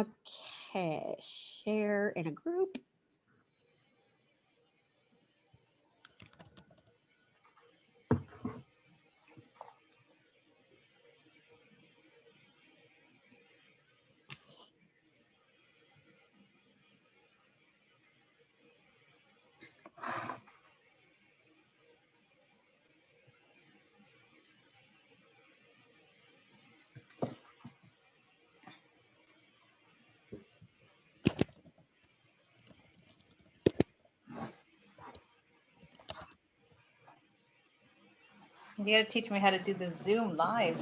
Okay, share in a group. You gotta teach me how to do the Zoom live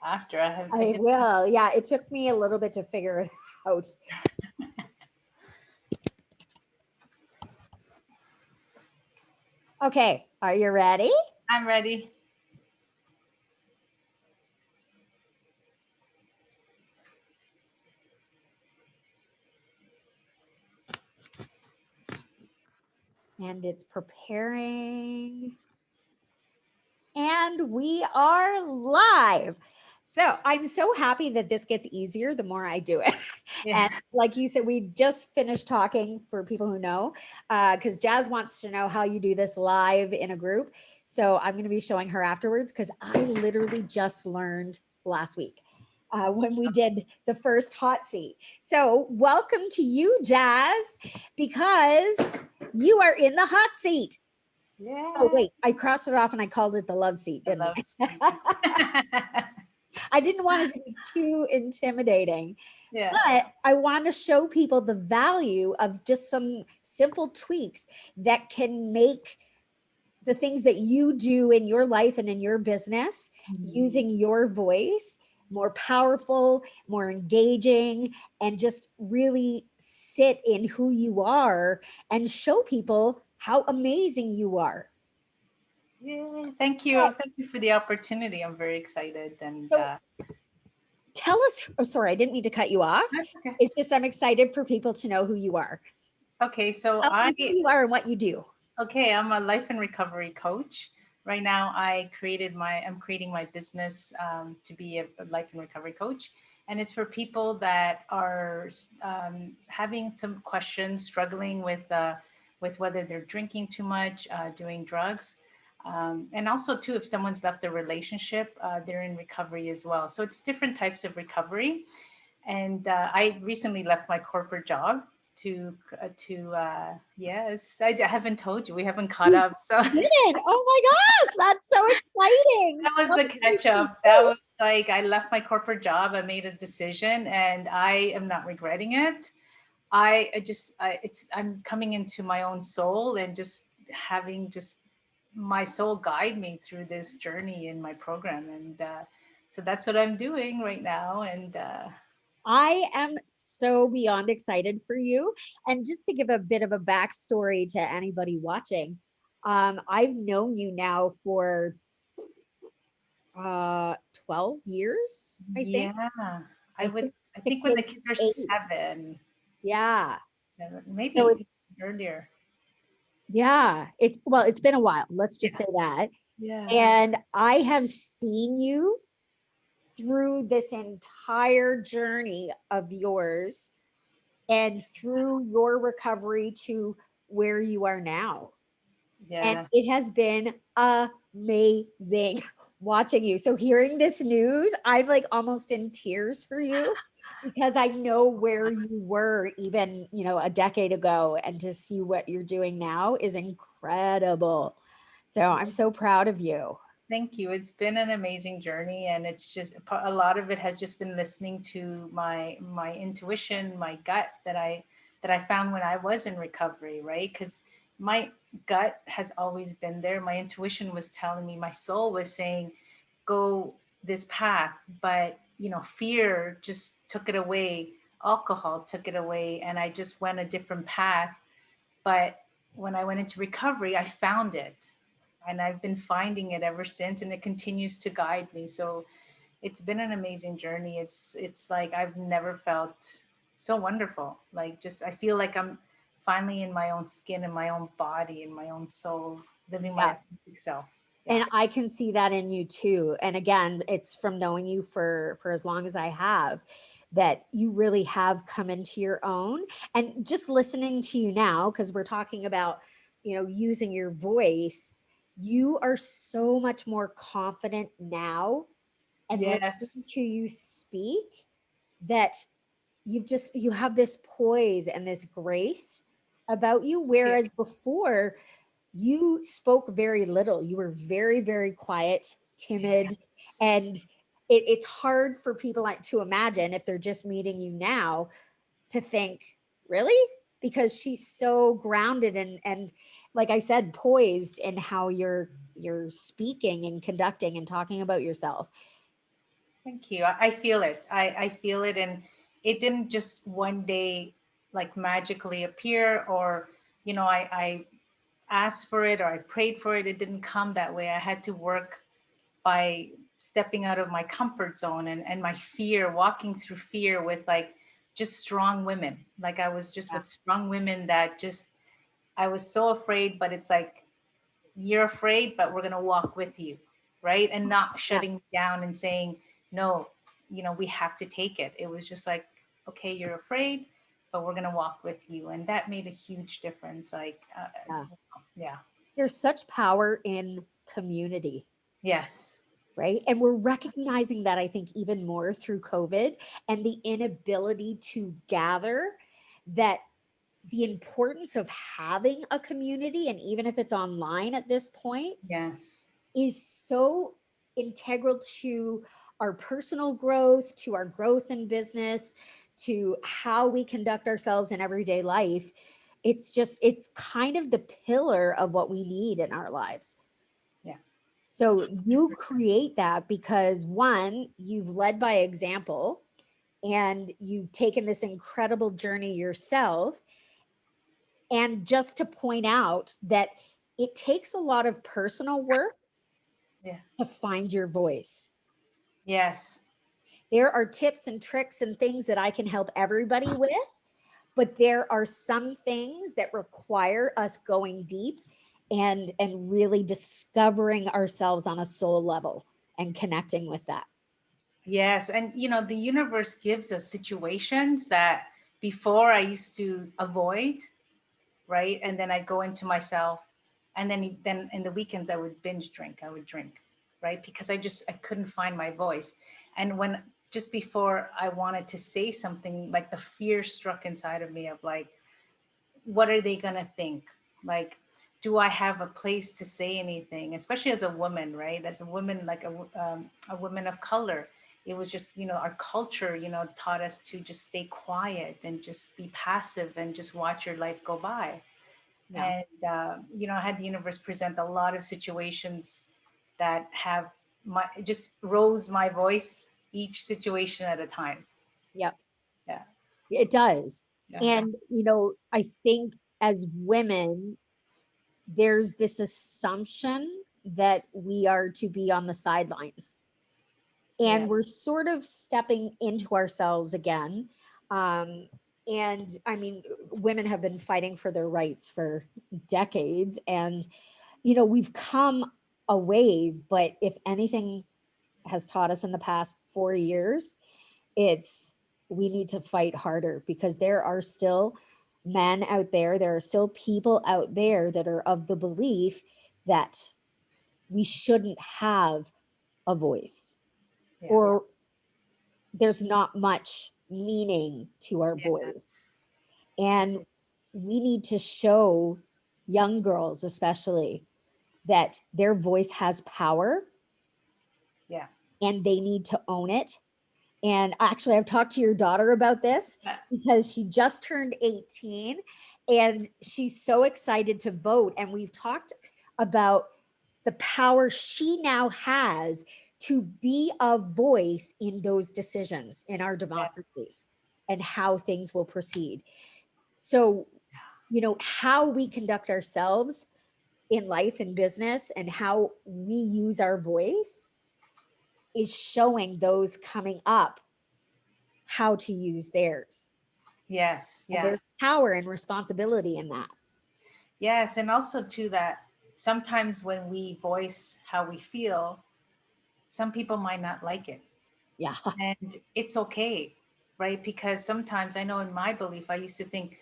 after I I did. will. Yeah, it took me a little bit to figure it out. Okay, are you ready? I'm ready. And it's preparing. And we are live. So I'm so happy that this gets easier the more I do it. Yeah. And like you said, we just finished talking for people who know, because Jazz wants to know how you do this live in a group. So I'm going to be showing her afterwards because I literally just learned last week when we did the first hot seat. So welcome to you, Jazz, because you are in the hot seat. Oh, Yeah. wait, I crossed it off and I called it the love seat, I didn't love I? it. I didn't want it to be too intimidating, Yeah. but I want to show people the value of just some simple tweaks that can make the things that you do in your life and in your business Mhm. using your voice more powerful, more engaging, and just really sit in who you are and show people how amazing you are. Yeah. Thank you. Thank you for the opportunity. I'm very excited. And So tell us, oh, sorry, I didn't mean to cut you off. that's okay. It's just I'm excited for people to know who you are. Okay. So Tell them who you are and what you do. okay, I'm a life and recovery coach. Right now, I'm creating my business to be a life and recovery coach. And it's for people that are having some questions, struggling with whether they're drinking too much, doing drugs. And also, too, if someone's left a relationship, they're in recovery as well. So it's different types of recovery. And I recently left my corporate job to yes, I haven't told you, we haven't caught You up. So did. Oh my gosh, that's so exciting. that was So the catch exciting. up. That was like I left my corporate job. I made a decision, and I am not regretting it. I'm coming into my own soul and just having just my soul guide me through this journey in my program, and so that's what I'm doing right now. And I am so beyond excited for you. And just to give a bit of a backstory to anybody watching, I've known you now for 12 years, I think. yeah, I I would. think I six think when maybe the kids are 8. seven, Yeah. So maybe earlier. yeah, it's well, it's been a while. Let's just Yeah, say that. yeah, And I have seen you through this entire journey of yours and through your recovery to where you are now. And yeah. it has been amazing watching you. So hearing this news, I'm like almost in tears for you because I know where you were even, a decade ago, and to see what you're doing now is incredible. So I'm so proud of you. Thank you. It's been an amazing journey, and it's just a lot of it has just been listening to my intuition, my gut that I found when I was in recovery, right? Because my gut has always been there. My intuition was telling me, my soul was saying, go this path, but fear just took it away. Alcohol took it away, and I just went a different path. But when I went into recovery, I found it. And I've been finding it ever since, and it continues to guide me. So it's been an amazing journey. It's like I've never felt so wonderful. Like just I feel like I'm finally in my own skin, in my own body, in my own soul, living my Yeah. authentic self. Yeah. And I can see that in you too. And again, it's from knowing you for as long as I have, that you really have come into your own. And just listening to you now, because we're talking about, using your voice, you are so much more confident now, and Yes. listening to you speak, that you have this poise and this grace about you, Yeah. whereas before you spoke very little. You were very, very quiet, timid, and it's hard for people like to imagine, if they're just meeting you now, to think, really? Because she's so grounded and like I said, poised in how you're speaking and conducting and talking about yourself. Thank you. I feel it. I feel it. And it didn't just one day like magically appear, or, I asked for it or I prayed for it. It didn't come that way. I had to work by stepping out of my comfort zone, and my fear, walking through fear with like just strong women. Like I was just Yeah. with strong women that just, I was so afraid, but it's like, you're afraid, but we're going to walk with you. Right. And Yes. not Yeah. shutting me down and saying, no, we have to take it. It was just like, okay, you're afraid, but we're going to walk with you. And that made a huge difference. Like, Yeah. yeah. There's such power in community, Yes. right? And we're recognizing that, I think, even more through COVID and the inability to gather, that the importance of having a community, and even if it's online at this point, Yes. is so integral to our personal growth, to our growth in business, to how we conduct ourselves in everyday life. It's kind of the pillar of what we need in our lives. Yeah. So you create that because, one, you've led by example and you've taken this incredible journey yourself. And just to point out that it takes a lot of personal work Yeah. to find your voice. Yes. There are tips and tricks and things that I can help everybody with, but there are some things that require us going deep and really discovering ourselves on a soul level and connecting with that. Yes. And, the universe gives us situations that before I used to avoid, right? And then I go into myself, and then in the weekends I would binge drink. I would drink, right? Because I couldn't find my voice. And when just before I wanted to say something, like the fear struck inside of me of like, what are they gonna think? Like, do I have a place to say anything? Especially as a woman, right? As a woman, like a woman of color, it was just, our culture, taught us to just stay quiet and just be passive and just watch your life go by. Yeah. And I had the universe present a lot of situations that have my just rose my voice each situation at a time. Yep. Yeah. It does. Yeah. And, I think as women, there's this assumption that we are to be on the sidelines, Yeah. and we're sort of stepping into ourselves again. Um, and I mean, women have been fighting for their rights for decades, and we've come a ways. But if anything has taught us in the past 4 years, it's we need to fight harder, because there are still men out there, there are still people out there that are of the belief that we shouldn't have a voice, Yeah. or there's not much meaning to our voice. And we need to show young girls, especially, that their voice has power Yeah. and they need to own it. And actually, I've talked to your daughter about this Yeah. because she just turned 18 and she's so excited to vote. And we've talked about the power she now has to be a voice in those decisions in our Yeah. democracy and how things will proceed. So, how we conduct ourselves in life and business and how we use our voice is showing those coming up how to use theirs. Yes. And Yeah. there's power and responsibility in that. Yes. And also too that sometimes when we voice how we feel, some people might not like it. Yeah. And it's okay. right? Because sometimes I know in my belief, I used to think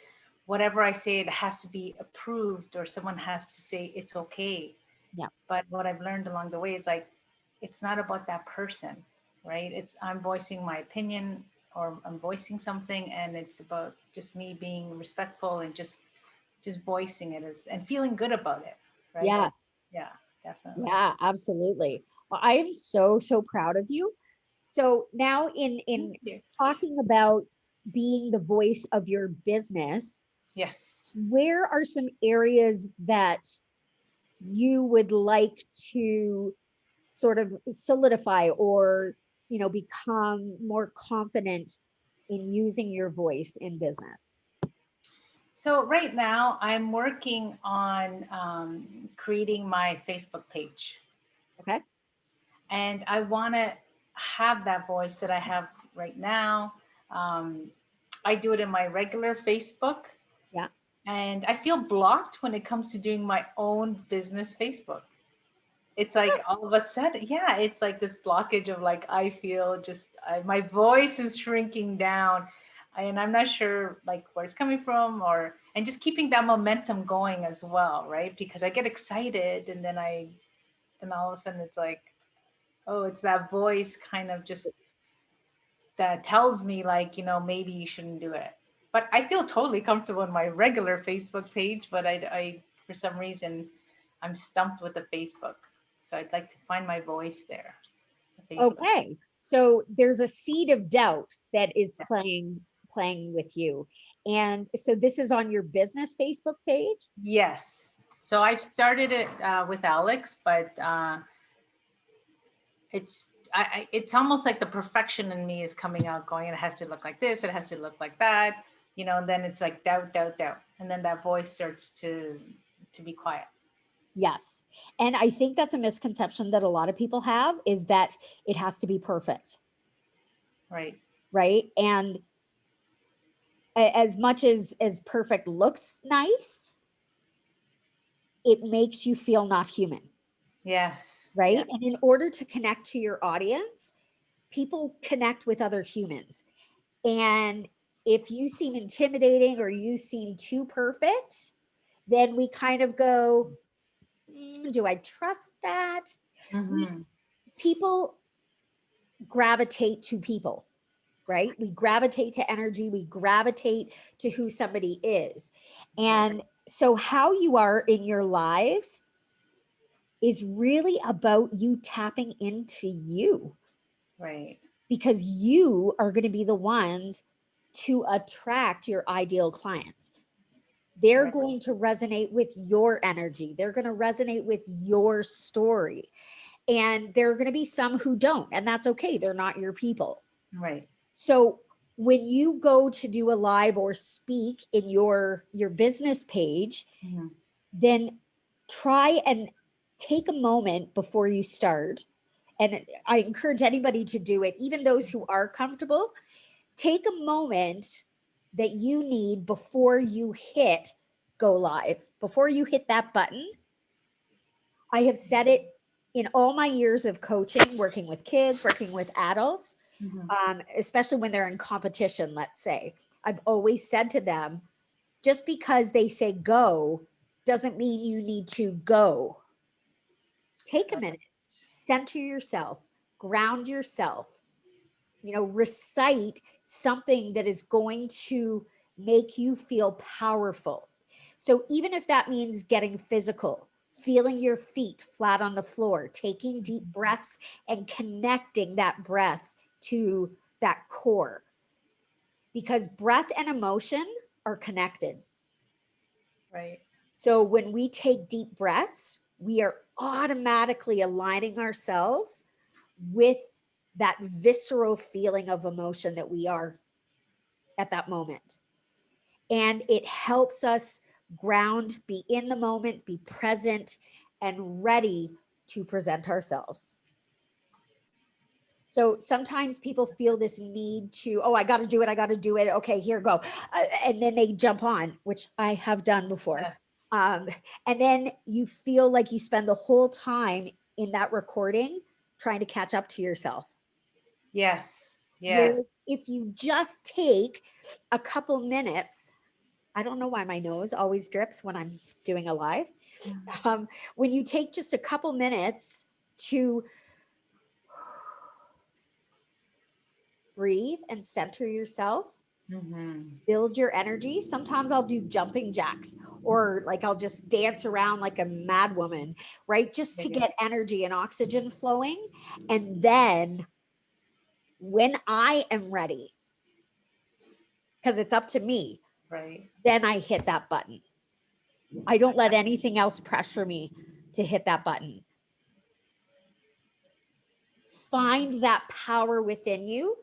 whatever I say, it has to be approved or someone has to say it's okay. Yeah. But what I've learned along the way is like, it's not about that person, right? It's I'm voicing my opinion or I'm voicing something, and it's about just me being respectful and just voicing it as and feeling good about it, right? Yes. Yeah, definitely. Yeah, absolutely. Well, I am so, so proud of you. So now in Thank you. talking about being the voice of your business, Yes. where are some areas that you would like to sort of solidify or, become more confident in using your voice in business? So right now I'm working on creating my Facebook page, Okay. and I want to have that voice that I have right now. Um, I do it in my regular Facebook, Yeah. and I feel blocked when it comes to doing my own business Facebook. It's like all of a sudden, yeah, it's like this blockage of like I feel just my voice is shrinking down, and I'm not sure like where it's coming from, or and just keeping that momentum going as well, right? Because I get excited, and then all of a sudden it's like, oh, it's that voice kind of just that tells me like, maybe you shouldn't do it. But I feel totally comfortable in my regular Facebook page, but I for some reason I'm stumped with the Facebook. So I'd like to find my voice there. The Facebook. Okay. So there's a seed of doubt that is Yes. playing with you. And so this is on your business Facebook page? Yes. So I've started it with Alex, but it's almost like the perfection in me is coming out, going, it has to look like this, it has to look like that, and then it's like doubt, doubt, doubt, and then that voice starts to be quiet. Yes. And I think that's a misconception that a lot of people have, is that it has to be perfect, Right. right? And as much as perfect looks nice, it makes you feel not human, Yes. Yeah. right? And in order to connect to your audience, people connect with other humans. And if you seem intimidating or you seem too perfect, then we kind of go, do I trust that? We Mm-hmm. people gravitate to people, right? We gravitate to energy, we gravitate to who somebody is. And so how you are in your lives is really about you tapping into you, Right. because you are going to be the ones to attract your ideal clients. They're Right. going to resonate with your energy. They're going to resonate with your story. And there are going to be some who don't, and that's okay. They're not your people. Right. So when you go to do a live or speak in your business page, Mm-hmm. then try and take a moment before you start. And I encourage anybody to do it, even those who are comfortable. Take a moment that you need before you hit go live, before you hit that button. I have said it in all my years of coaching, working with kids, working with adults, Mm-hmm. especially when they're in competition, let's say. I've always said to them, just because they say go doesn't mean you need to go. Take a Right. minute, center yourself, ground yourself, recite something that is going to make you feel powerful. So even if that means getting physical, feeling your feet flat on the floor, taking deep breaths and connecting that breath to that core, because breath and emotion are connected. Right. So when we take deep breaths, we are automatically aligning ourselves with that visceral feeling of emotion that we are at that moment. And it helps us ground, be in the moment, be present, and ready to present ourselves. So sometimes people feel this need to, oh, I got to do it. I got to do it. Okay, here, go. And then they jump on, which I have done before. Yeah. Um, and then you feel like you spend the whole time in that recording trying to catch up to yourself. Yes. Yes. Where if you just take a couple minutes, I don't know why my nose always drips when I'm doing a live. When you take just a couple minutes to breathe and center yourself, Mm-hmm. build your energy. Sometimes I'll do jumping jacks, or like I'll just dance around like a mad woman, right? Just to get energy and oxygen flowing. And then when I am ready, because it's up to me, Right. then I hit that button. I don't let anything else pressure me to hit that button. Find that power within you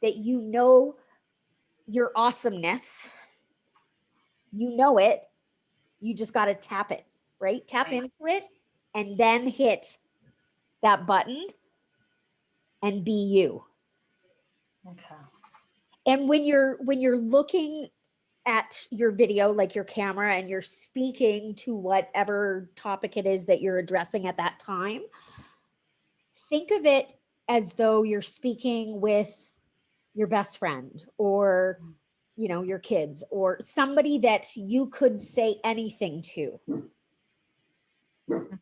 that you know your awesomeness. You know it. You just got to tap it, right? Tap Right. into it and then hit that button and be you. Okay. And when you're looking at your video, like your camera, and you're speaking to whatever topic it is that you're addressing at that time, think of it as though you're speaking with your best friend, or your kids, or somebody that you could say anything to. Mhm.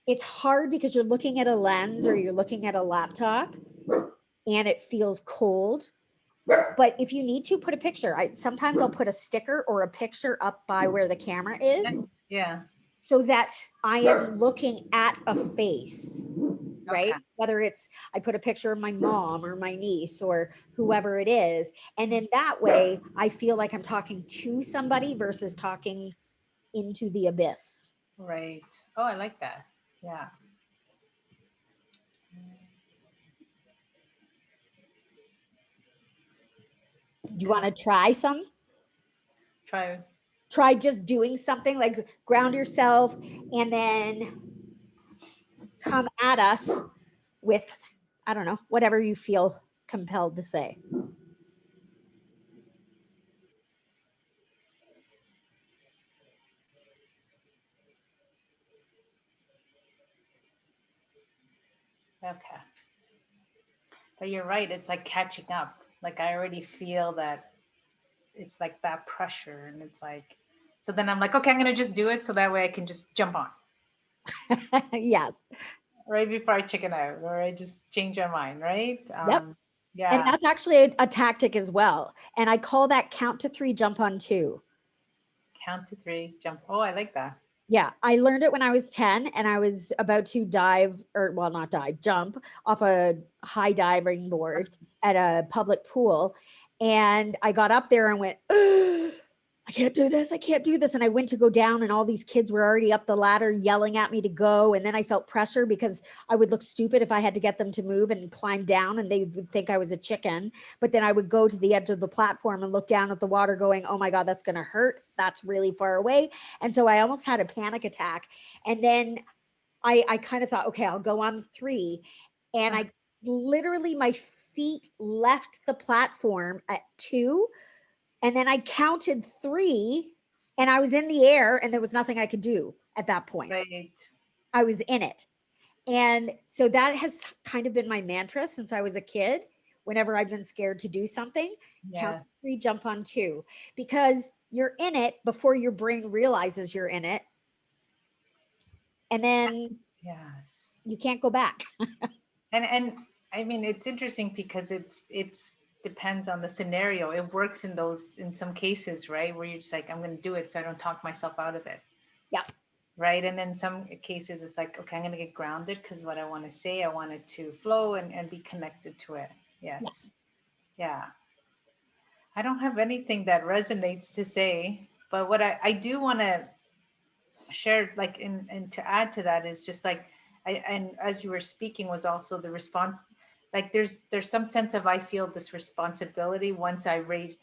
It's hard because you're looking at a lens or you're looking at a laptop and it feels cold. But if you need to, put a picture. Sometimes I'll put a sticker or a picture up by where the camera is, Yeah. so that I am looking at a face, right? Okay. Whether it's, I put a picture of my mom or my niece or whoever it is. And then that way I feel like I'm talking to somebody versus talking into the abyss. Right. Oh, I like that. Yeah. Do you Okay. want to try some? Try. Try just doing something like ground yourself and then come at us with, I don't know, whatever you feel compelled to say. Okay. But you're right. It's like catching up. Like I already feel that it's like that pressure, and it's like, so then I'm like, okay, I'm gonna just do it so that way I can just jump on Yes. right before I chicken out, or I just change my mind, right? Yep. And Yeah. that's actually a tactic as well. And I call that count to three, jump on two. Count to three, jump. Oh, I like that. Yeah, I learned it when I was 10 and I was about to dive, or well, not dive, jump off a high diving board at a public pool. And I got up there and went, I can't do this. I can't do this. And I went to go down, and all these kids were already up the ladder yelling at me to go. And then I felt pressure because I would look stupid if I had to get them to move and climb down, and they would think I was a chicken. But then I would go to the edge of the platform and look down at the water, going, oh my God, that's going to hurt. That's really far away. And so I almost had a panic attack. And then I kind of thought, okay, I'll go on three. And I literally, my feet left the platform at two. And then I counted three and I was in the air, and there was nothing I could do at that point. Right. I was in it. And so that has kind of been my mantra since I was a kid. Whenever I've been scared to do something, count Yeah. to three, jump on two, because you're in it before your brain realizes you're in it. And then Yes. you can't go back. And I mean, it's interesting because it's depends on the scenario. It works in those in some cases, right? Where you're just like, I'm going to do it so I don't talk myself out of it. Yeah. Right. And then some cases it's like, okay, I'm going to get grounded because what I want to say, I want it to flow and be connected to it. Yes. Yes. Yeah. I don't have anything that resonates to say, but what I do want to share, like, and to add to that is just like, and as you were speaking was also the response, like there's some sense of, I feel this responsibility once I raise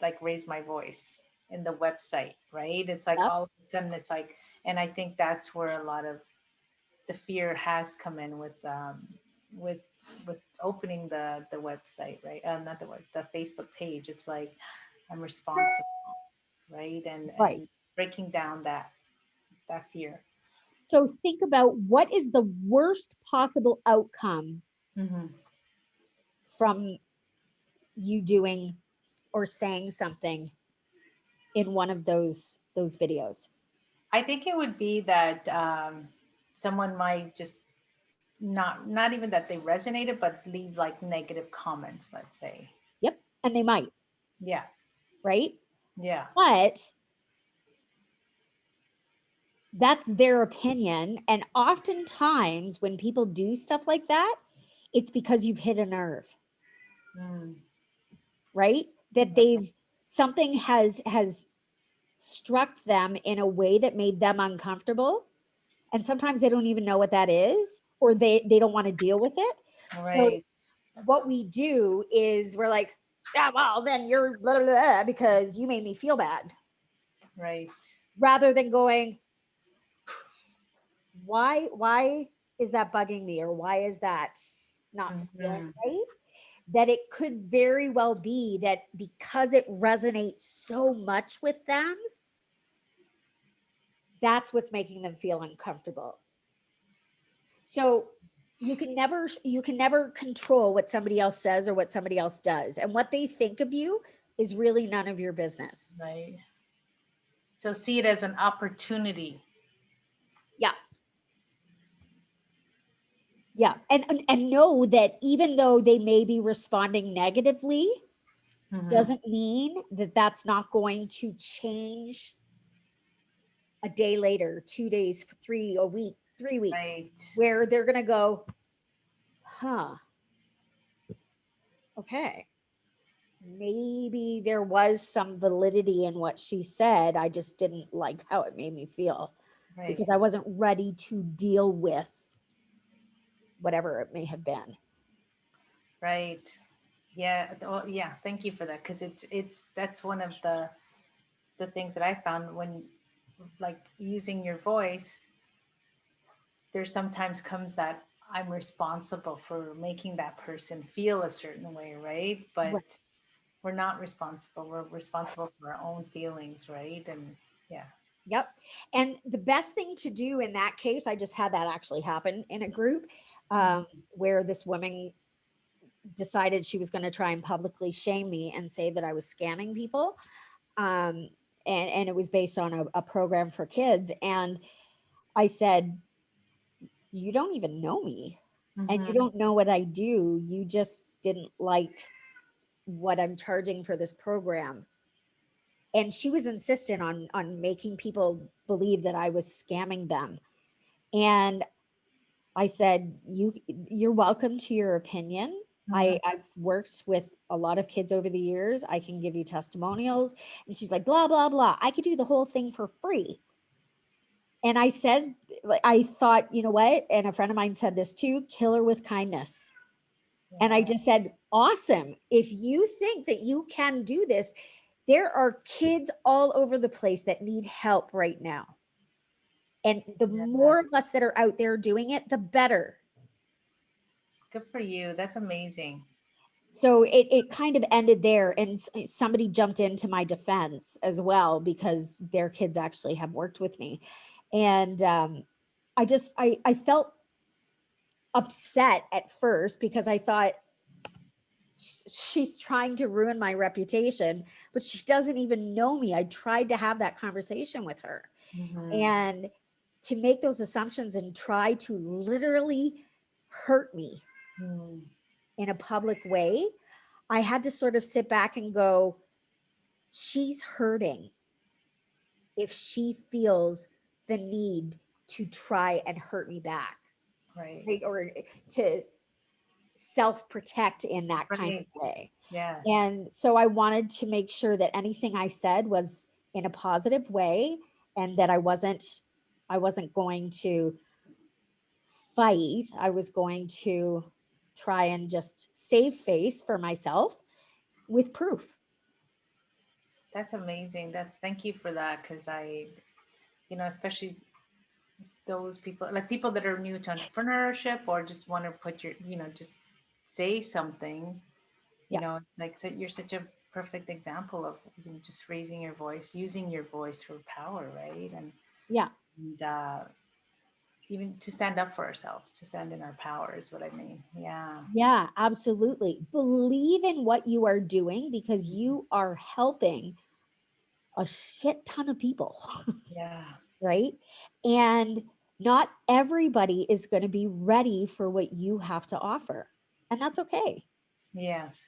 my voice in the website, right? It's like Yep. all of a sudden it's like, and I think that's where a lot of the fear has come in with with opening the website, right? Not the web, the Facebook page. It's like I'm responsible, right? Right. And breaking down that fear. So think about, what is the worst possible outcome Hmm. from you doing or saying something in one of those videos? I think it would be that someone might just not even that they resonated, but leave like negative comments, let's say. Yep. And they might, Yeah. right? Yeah. But that's their opinion. And oftentimes when people do stuff like that, it's because you've hit a nerve, Mm, right? That yeah. they've something has struck them in a way that made them uncomfortable. And sometimes they don't even know what that is, or they don't want to deal with it. So Right. what we do is we're like, yeah, well, then you're blah, blah, blah, because you made me feel bad, Right. rather than going, why is that bugging me, or why is that not feeling Hmm. right? That it could very well be that because it resonates so much with them, that's what's making them feel uncomfortable. So you can never control what somebody else says or what somebody else does, and what they think of you is really none of your business. Right. So see it as an opportunity. Yeah. Yeah. And know that even though they may be responding negatively, Hmm. doesn't mean that that's not going to change a day later, 2 days, three, a week, 3 weeks, Right. where they're going to go, huh, okay, maybe there was some validity in what she said. I just didn't like how it made me feel Right. because I wasn't ready to deal with whatever it may have been. Right. Yeah. Oh, yeah. Thank you for that. Because it's that's one of the things that I found when like using your voice, there sometimes comes that I'm responsible for making that person feel a certain way, right? Right. But we're not responsible. We're responsible for our own feelings, right? And yeah. Yep. And the best thing to do in that case, I just had that actually happen in a group, where this woman decided she was going to try and publicly shame me and say that I was scamming people. Um, and it was based on a program for kids. And I said, you don't even know me, and you Mm-hmm. don't know what I do. You just didn't like what I'm charging for this program. And she was insistent on making people believe that I was scamming them. And I said, you're welcome to your opinion. Mm-hmm. I've worked with a lot of kids over the years. I can give you testimonials. And she's like, blah, blah, blah. I could do the whole thing for free. And I said, like, I thought, you know what? And a friend of mine said this too, kill her with kindness. And I Yeah. just said, awesome. If you think that you can do this, there are kids all over the place that need help right now. And the Yeah. more of us that are out there doing it, the better. Good for you. That's amazing. So it kind of ended there. And somebody jumped into my defense as well because their kids actually have worked with me. And I felt upset at first because I thought, she's trying to ruin my reputation, but she doesn't even know me. I tried to have that conversation with her, Mm-hmm. and to make those assumptions and try to literally hurt me Mm. in a public way, I had to sort of sit back and go, she's hurting if she feels the need to try and hurt me back, Right. right? Or to self protect in that kind Right. of way. Yes. And so I wanted to make sure that anything I said was in a positive way, and that I wasn't going to fight. I was going to try and just save face for myself with proof. That's amazing. That's thank you for that because especially those people like people that are new to entrepreneurship or just want to put just say something, Yeah. like so you're such a perfect example of just raising your voice, using your voice for power, right? Yeah. And even to stand up for ourselves, to stand in our power is what I mean. Yeah. Yeah, absolutely. Believe in what you are doing because Mhm. you are helping a shit ton of people, Yeah. right? And not everybody is going to be ready for what you have to offer. And that's okay. Yes.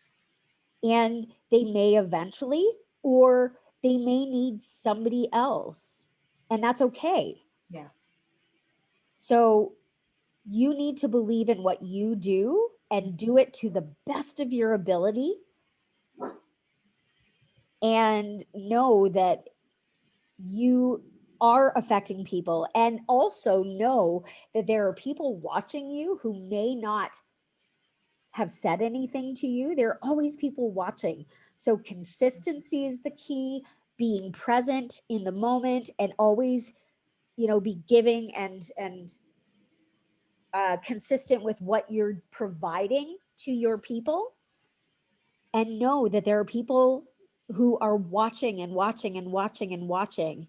And they may eventually, or they may need somebody else. And that's okay. Yeah. So you need to believe in what you do and do it to the best of your ability, and know that you are affecting people, and also know that there are people watching you who may not have said anything to you. There are always people watching. So consistency is the key, being present in the moment, and always, be giving and consistent with what you're providing to your people, and know that there are people who are watching and watching and watching and watching,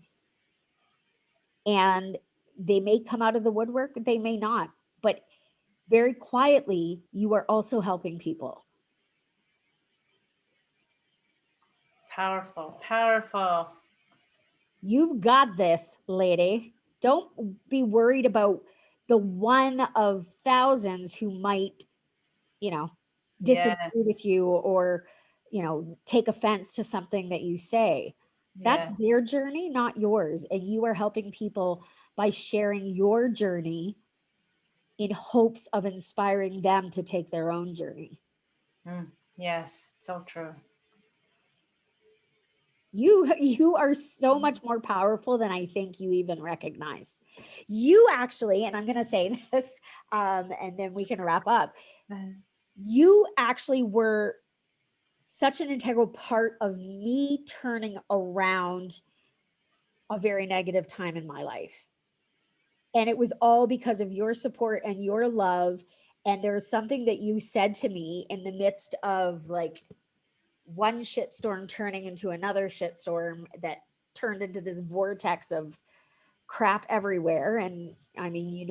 and they may come out of the woodwork, they may not, but very quietly you are also helping people. Powerful. Powerful. You've got this, lady. Don't be worried about the one of thousands who might, you know disagree Yes. with you, or take offense to something that you say. That's Yes. their journey, not yours, and you are helping people by sharing your journey in hopes of inspiring them to take their own journey. Mm. Yes. So true. You are so much more powerful than I think you even recognize. You actually, and I'm going to say this, and then we can wrap up. You actually were such an integral part of me turning around a very negative time in my life. And it was all because of your support and your love. And there's something that you said to me in the midst of like one shitstorm turning into another shitstorm that turned into this vortex of crap everywhere. And I mean,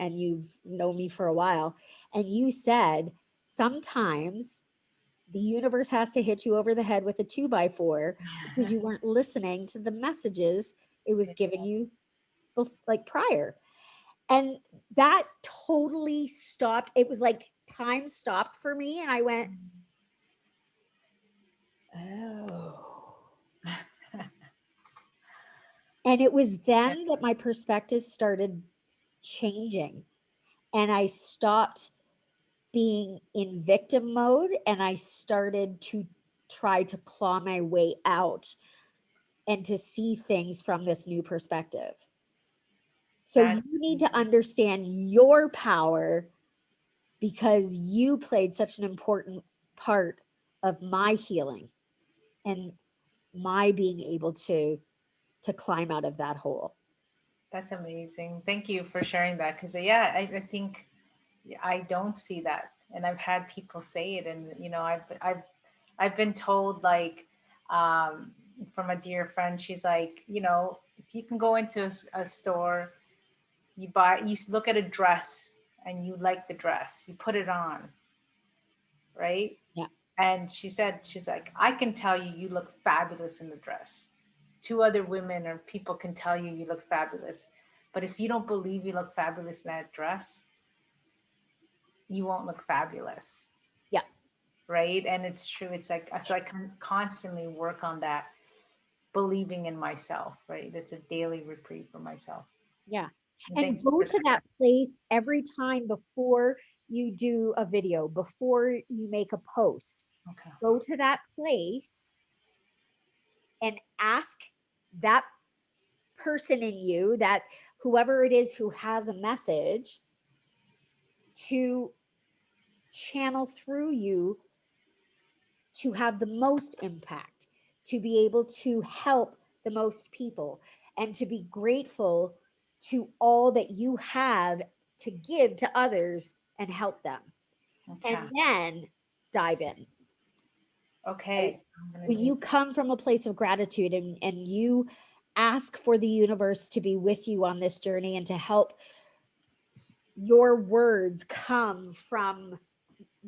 and you've known me for a while. And you said, sometimes the universe has to hit you over the head with a 2x4 because you weren't listening to the messages it was giving you like prior. And that totally stopped. It was like time stopped for me. And I went, oh. And it was then that my perspective started changing. And I stopped being in victim mode and I started to try to claw my way out and to see things from this new perspective. So That you need to understand your power because you played such an important part of my healing and my being able to climb out of that hole. that's amazing. Thank you for sharing that. Because yeah, I think I don't see that, and I've had people say it, and I've been told like um, from a dear friend, she's like, if you can go into a store, you look at a dress and you like the dress, you put it on, right? Yeah. And she's like, I can tell you, you look fabulous in the dress. Two other women or people can tell you you look fabulous. But if you don't believe you look fabulous in that dress, you won't look fabulous. Yeah. Right. And it's true. It's like, so I can constantly work on that, believing in myself. Right. It's a daily reprieve for myself. Yeah. And And thank you go for to that. that place every time before you do a video, before you make a post. Okay. Go to that place and ask that person in you, that whoever it is who has a message, to channel through you to have the most impact, to be able to help the most people, and to be grateful to all that you have to give to others and help them. Okay. And then dive in. Right? Okay. I'm going When to do you come from a place of gratitude and you ask for the universe to be with you on this journey and to help your words come from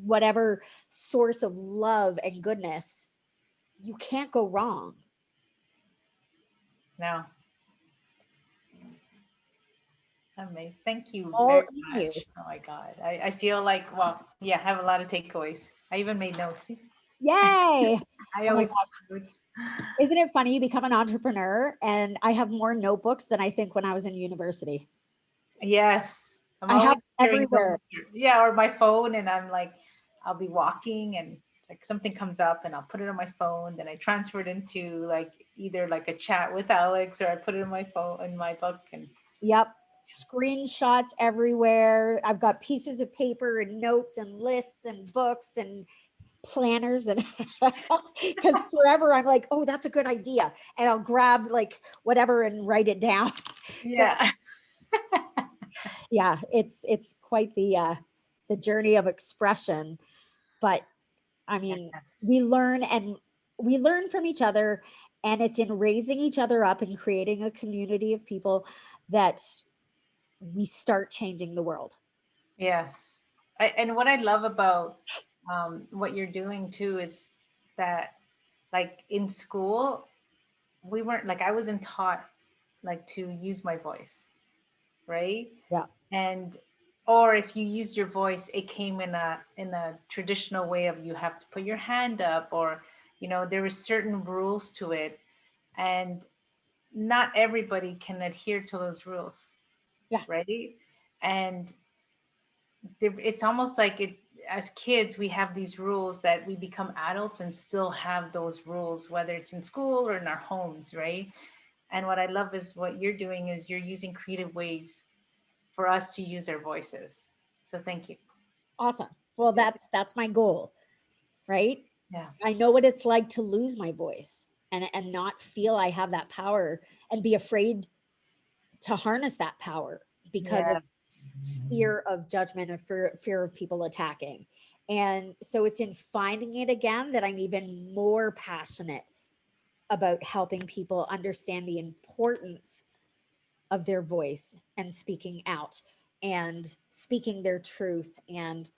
whatever source of love and goodness, you can't go wrong. No, amazing. Thank you All very in you. much. Oh my God. I feel like, well, yeah, I have a lot of takeaways. I even made notes. Yay. I Oh my always gosh. take notes. Isn't it funny? You become an entrepreneur, and I have more notebooks than I think when I was in university. Yes. I'm I have always carrying everywhere. them. Yeah, or my phone, and I'm like, I'll be walking and it's like something comes up and I'll put it on my phone. Then I transfer it into like either like a chat with Alex or I put it in my phone in my book and Yep. Screenshots everywhere. I've got pieces of paper and notes and lists and books and planners, and because forever I'm like, oh, that's a good idea. And I'll grab like whatever and write it down. So yeah. yeah, it's quite the journey of expression. But I mean, Yes. we learn from each other, and it's in raising each other up and creating a community of people that we start changing the world. Yes. And what I love about what you're doing too is that like in school, we weren't like I wasn't taught like to use my voice, right? Yeah. And or if you used your voice, it came in a traditional way of you have to put your hand up or there was certain rules to it and not everybody can adhere to those rules, Yeah. right? And it's almost like it as kids we have these rules that we become adults and still have those rules whether it's in school or in our homes, right? And what I love is what you're doing is you're using creative ways for us to use our voices. So thank you. Awesome. Well, Yeah. that's my goal, right? Yeah. I know what it's like to lose my voice and not feel I have that power and be afraid to harness that power because of Yeah. fear of judgment and fear of people attacking. And so it's in finding it again that I'm even more passionate about helping people understand the importance of their voice and speaking out and speaking their truth and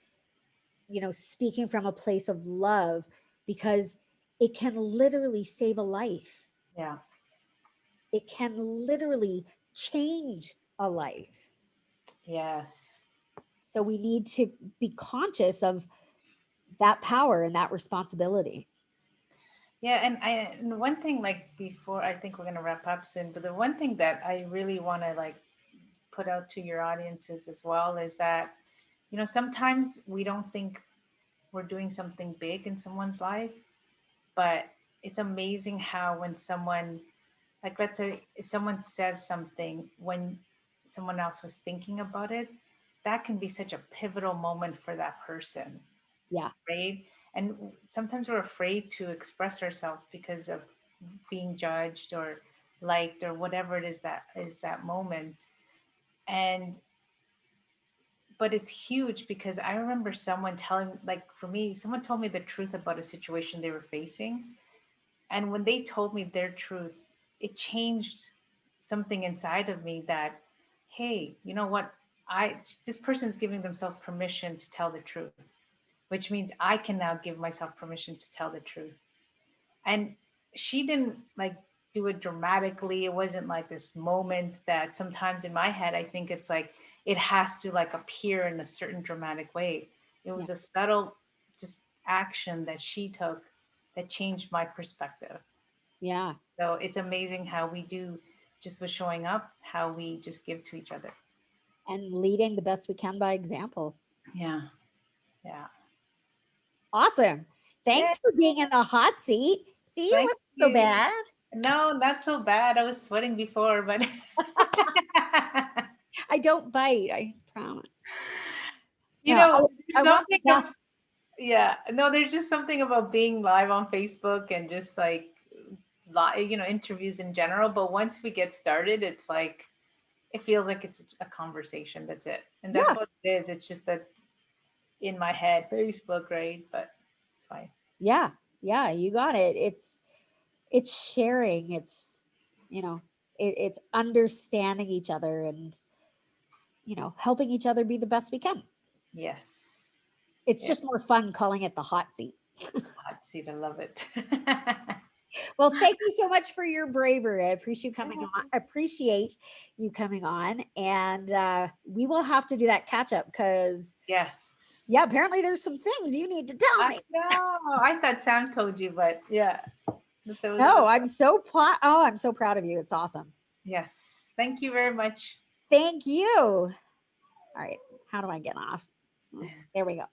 speaking from a place of love, because it can literally save a life. Yeah. It can literally change a life. Yes. So we need to be conscious of that power and that responsibility. Yeah, and one thing like before I think we're gonna wrap up soon, but the one thing that I really want to like put out to your audiences as well is that sometimes we don't think we're doing something big in someone's life, but it's amazing how when someone like let's say if someone says something when someone else was thinking about it, that can be such a pivotal moment for that person, Yeah. right? And sometimes we're afraid to express ourselves because of being judged or liked or whatever it is that moment. And but it's huge because I remember someone telling, like for me, someone told me the truth about a situation they were facing. And when they told me their truth, it changed something inside of me that, hey, you know what? This person's giving themselves permission to tell the truth, which means I can now give myself permission to tell the truth. And she didn't like do it dramatically. It wasn't like this moment that sometimes in my head I think it's like it has to like appear in a certain dramatic way. It Yeah. was a subtle just action that she took that changed my perspective. Yeah. So it's amazing how we do just with showing up, how we just give to each other. And leading the best we can by example. Yeah. Yeah. Awesome. Yeah. Thanks for being in the hot seat. See, it Thank wasn't so you. bad. No, not so bad. I was sweating before, but I don't bite, I promise. you No, know, there's I want the something best. yeah, no, there's just something about being live on Facebook and just like interviews in general, but once we get started, it's like it feels like it's a conversation. That's it. And that's Yeah. what it is. It's just that in my head, Facebook, right? But it's fine. Yeah. Yeah. You got it. It's sharing. It's, you know, it's understanding each other and, helping each other be the best we can. Yes. It's Yeah. just more fun calling it the hot seat. Hot seat. I love it. Well, thank you so much for your bravery. I appreciate you coming on, and we will have to do that catch up because Yes. yeah, apparently there's some things you need to tell I me. know. I thought Sam told you, but yeah. That was No, awesome. I'm so proud of you. It's awesome. Yes. Thank you very much. Thank you. All right, how do I get off? There we go.